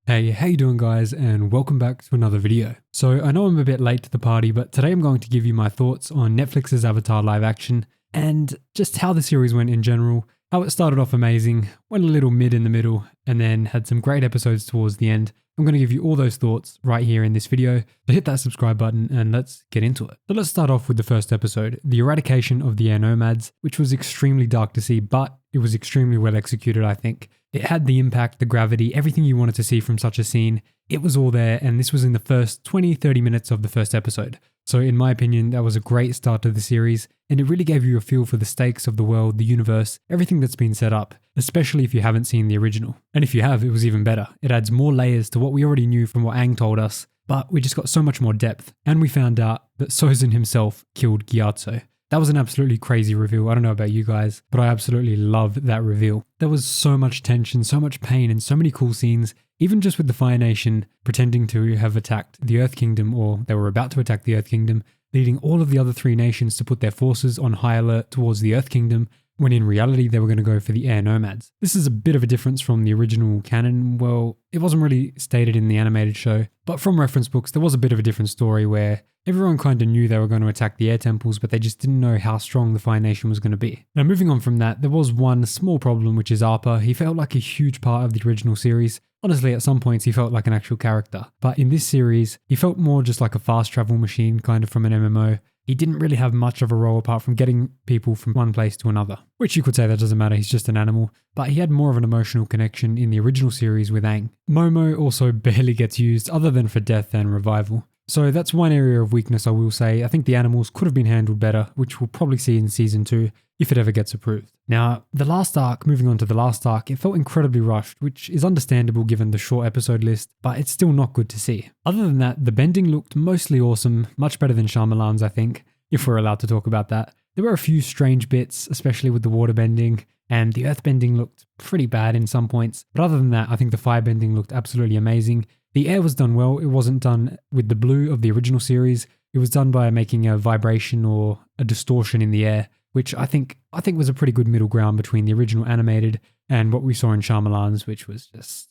Hey, how you doing guys, and welcome back to another video. So I know I'm a bit late to the party, but today I'm going to give you my thoughts on Netflix's Avatar live action and just how the series went in general, how it started off amazing, went a little mid in the middle, and then had some great episodes towards the end. I'm going to give you all those thoughts right here in this video, so hit that subscribe button and let's get into it. So let's start off with the first episode, the eradication of the air nomads, which was extremely dark to see, but it was extremely well executed, I think. It had the impact, the gravity, everything you wanted to see from such a scene. It was all there, and this was in the first 20-30 minutes of the first episode. So in my opinion, that was a great start to the series, and it really gave you a feel for the stakes of the world, the universe, everything that's been set up, especially if you haven't seen the original. And if you have, it was even better. It adds more layers to what we already knew from what Aang told us, but we just got so much more depth, and we found out that Sozin himself killed Gyatso. That was an absolutely crazy reveal. I don't know about you guys, but I absolutely loved that reveal. There was so much tension, so much pain, and so many cool scenes, even just with the Fire Nation pretending to have attacked the Earth Kingdom, or they were about to attack the Earth Kingdom, leading all of the other three nations to put their forces on high alert towards the Earth Kingdom, when in reality they were going to go for the air nomads. This is a bit of a difference from the original canon. Well, it wasn't really stated in the animated show, but from reference books there was a bit of a different story where everyone kind of knew they were going to attack the air temples, but they just didn't know how strong the Fire Nation was going to be. Now moving on from that, there was one small problem, which is Appa. He felt like a huge part of the original series. Honestly, at some points he felt like an actual character, but in this series he felt more just like a fast travel machine, kind of from an MMO. He didn't really have much of a role apart from getting people from one place to another, which you could say that doesn't matter, he's just an animal, but he had more of an emotional connection in the original series with Aang. Momo also barely gets used other than for death and revival. So that's one area of weakness I will say. I think the animals could have been handled better, which we'll probably see in season 2 if it ever gets approved. Now, the last arc, moving on to the last arc, it felt incredibly rushed, which is understandable given the short episode list, but it's still not good to see. Other than that, the bending looked mostly awesome, much better than Shyamalan's, I think, if we're allowed to talk about that. There were a few strange bits, especially with the water bending, and the earth bending looked pretty bad in some points, but other than that, I think the fire bending looked absolutely amazing. The air was done well. It wasn't done with the blue of the original series. It was done by making a vibration or a distortion in the air, which I think was a pretty good middle ground between the original animated and what we saw in Shyamalan's, which was just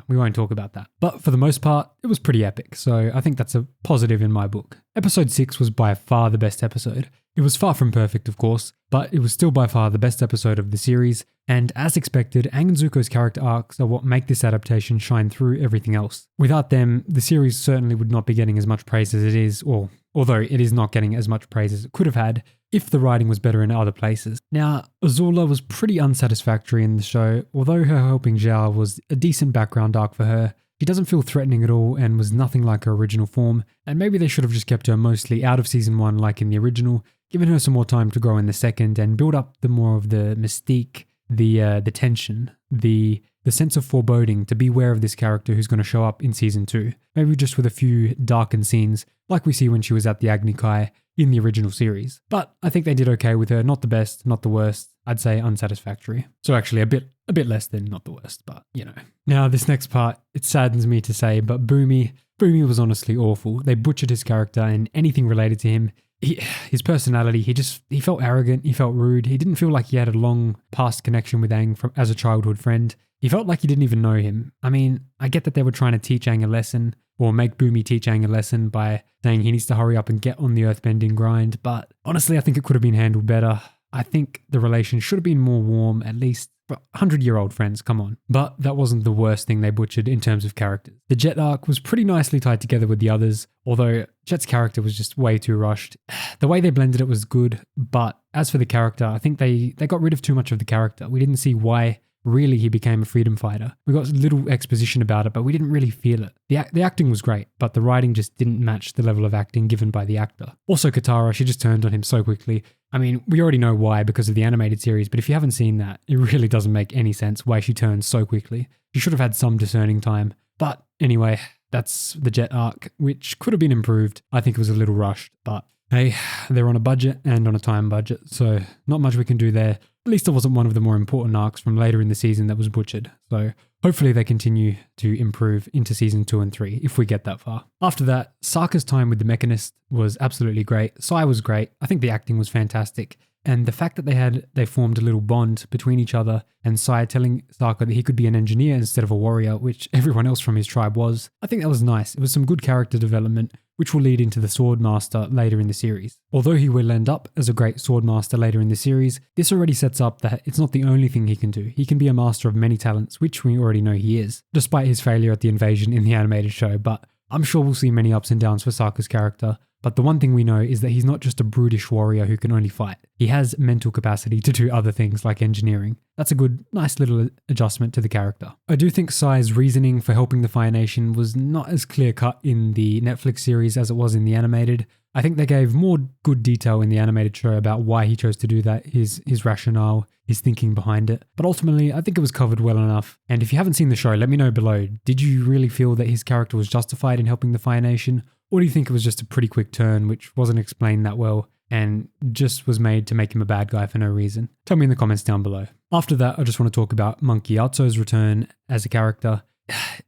we won't talk about that. But for the most part, it was pretty epic, so I think that's a positive in my book. Episode 6 was by far the best episode. It was far from perfect, of course, but it was still by far the best episode of the series, and as expected, Aang and Zuko's character arcs are what make this adaptation shine through everything else. Without them, the series certainly would not be getting as much praise as it is, or although it is not getting as much praise as it could have had, if the writing was better in other places. Now, Azula was pretty unsatisfactory in the show, although her helping Zhao was a decent background arc for her. She doesn't feel threatening at all and was nothing like her original form, and maybe they should have just kept her mostly out of season 1 like in the original, given her some more time to grow in the second and build up the more of the mystique, the tension, the sense of foreboding, to be aware of this character who's going to show up in season 2. Maybe just with a few darkened scenes like we see when she was at the Agni Kai in the original series. But I think they did okay with her. Not the best, not the worst. I'd say unsatisfactory. So actually a bit less than not the worst, but you know. Now this next part, it saddens me to say, but Bumi was honestly awful. They butchered his character and anything related to him. His personality, he felt arrogant, he felt rude, he didn't feel like he had a long past connection with Aang as a childhood friend. He felt like he didn't even know him. I mean, I get that they were trying to teach Aang a lesson, or make Bumi teach Aang a lesson by saying he needs to hurry up and get on the earthbending grind, but honestly I think it could have been handled better. I think the relation should have been more warm, at least for 100-year-old friends, come on. But that wasn't the worst thing they butchered in terms of characters. The Jet arc was pretty nicely tied together with the others, although Jet's character was just way too rushed. The way they blended it was good, but as for the character, I think they got rid of too much of the character. We didn't see why really he became a freedom fighter. We got little exposition about it, but we didn't really feel it. The acting was great, but the writing just didn't match the level of acting given by the actor. Also Katara, she just turned on him so quickly. I mean, we already know why because of the animated series, but if you haven't seen that, it really doesn't make any sense why she turned so quickly. She should have had some discerning time. But anyway, that's the Jet arc, which could have been improved. I think it was a little rushed, but hey, they're on a budget and on a time budget, so not much we can do there. At least it wasn't one of the more important arcs from later in the season that was butchered. So hopefully they continue to improve into season 2 and 3 if we get that far. After that, Sokka's time with the Mechanist was absolutely great. Sai was great. I think the acting was fantastic. And the fact that they formed a little bond between each other, and Sai telling Sokka that he could be an engineer instead of a warrior, which everyone else from his tribe was, I think that was nice. It was some good character development, which will lead into the Swordmaster later in the series. Although he will end up as a great Swordmaster later in the series, this already sets up that it's not the only thing he can do. He can be a master of many talents, which we already know he is, despite his failure at the invasion in the animated show, but I'm sure we'll see many ups and downs for Sokka's character. But the one thing we know is that he's not just a brutish warrior who can only fight. He has mental capacity to do other things like engineering. That's a good, nice little adjustment to the character. I do think Sai's reasoning for helping the Fire Nation was not as clear-cut in the Netflix series as it was in the animated. I think they gave more good detail in the animated show about why he chose to do that, his rationale, his thinking behind it. But ultimately, I think it was covered well enough. And if you haven't seen the show, let me know below. Did you really feel that his character was justified in helping the Fire Nation? Or do you think it was just a pretty quick turn which wasn't explained that well and just was made to make him a bad guy for no reason? Tell me in the comments down below. After that, I just want to talk about Monk Gyatso's return as a character.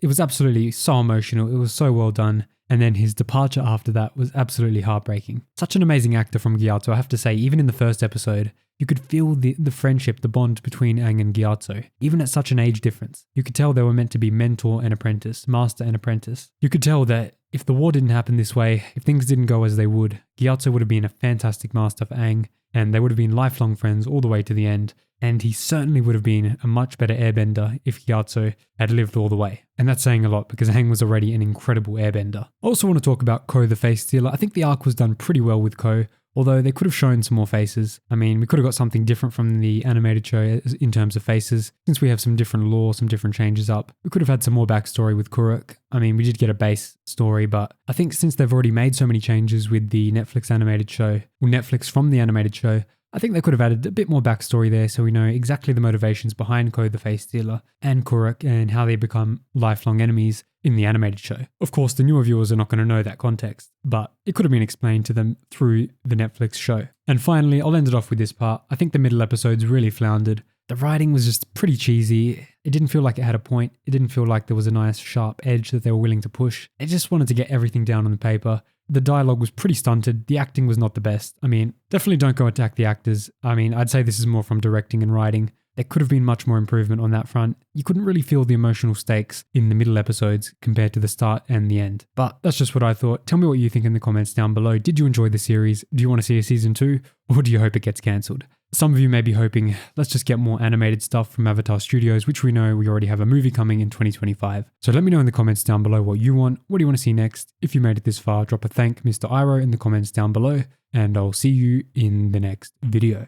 It was absolutely so emotional. It was so well done. And then his departure after that was absolutely heartbreaking. Such an amazing actor from Gyatso, I have to say. Even in the first episode, you could feel the friendship, the bond between Aang and Gyatso, even at such an age difference. You could tell they were meant to be mentor and apprentice, master and apprentice. You could tell that if the war didn't happen this way, if things didn't go as they would, Gyatso would have been a fantastic master for Aang, and they would have been lifelong friends all the way to the end. And he certainly would have been a much better airbender if Gyatso had lived all the way. And that's saying a lot because Aang was already an incredible airbender. I also want to talk about Ko the Face Stealer. I think the arc was done pretty well with Ko, although they could have shown some more faces. I mean, we could have got something different from the animated show in terms of faces. Since we have some different lore, some different changes up, we could have had some more backstory with Kuruk. I mean, we did get a base story, but I think since they've already made so many changes with the Netflix animated show, or Netflix from the animated show, I think they could have added a bit more backstory there so we know exactly the motivations behind Ko the Face Stealer and Kuruk and how they become lifelong enemies in the animated show. Of course, the newer viewers are not going to know that context, but it could have been explained to them through the Netflix show. And finally, I'll end it off with this part. I think the middle episodes really floundered. The writing was just pretty cheesy. It didn't feel like it had a point. It didn't feel like there was a nice sharp edge that they were willing to push. They just wanted to get everything down on the paper. The dialogue was pretty stunted. The acting was not the best. I mean, definitely don't go attack the actors. I mean, I'd say this is more from directing and writing. There could have been much more improvement on that front. You couldn't really feel the emotional stakes in the middle episodes compared to the start and the end. But that's just what I thought. Tell me what you think in the comments down below. Did you enjoy the series? Do you want to see a season 2? Or do you hope it gets cancelled? Some of you may be hoping, let's just get more animated stuff from Avatar Studios, which we know we already have a movie coming in 2025. So let me know in the comments down below what you want. What do you want to see next? If you made it this far, drop a thank Mr. Iroh in the comments down below, and I'll see you in the next video.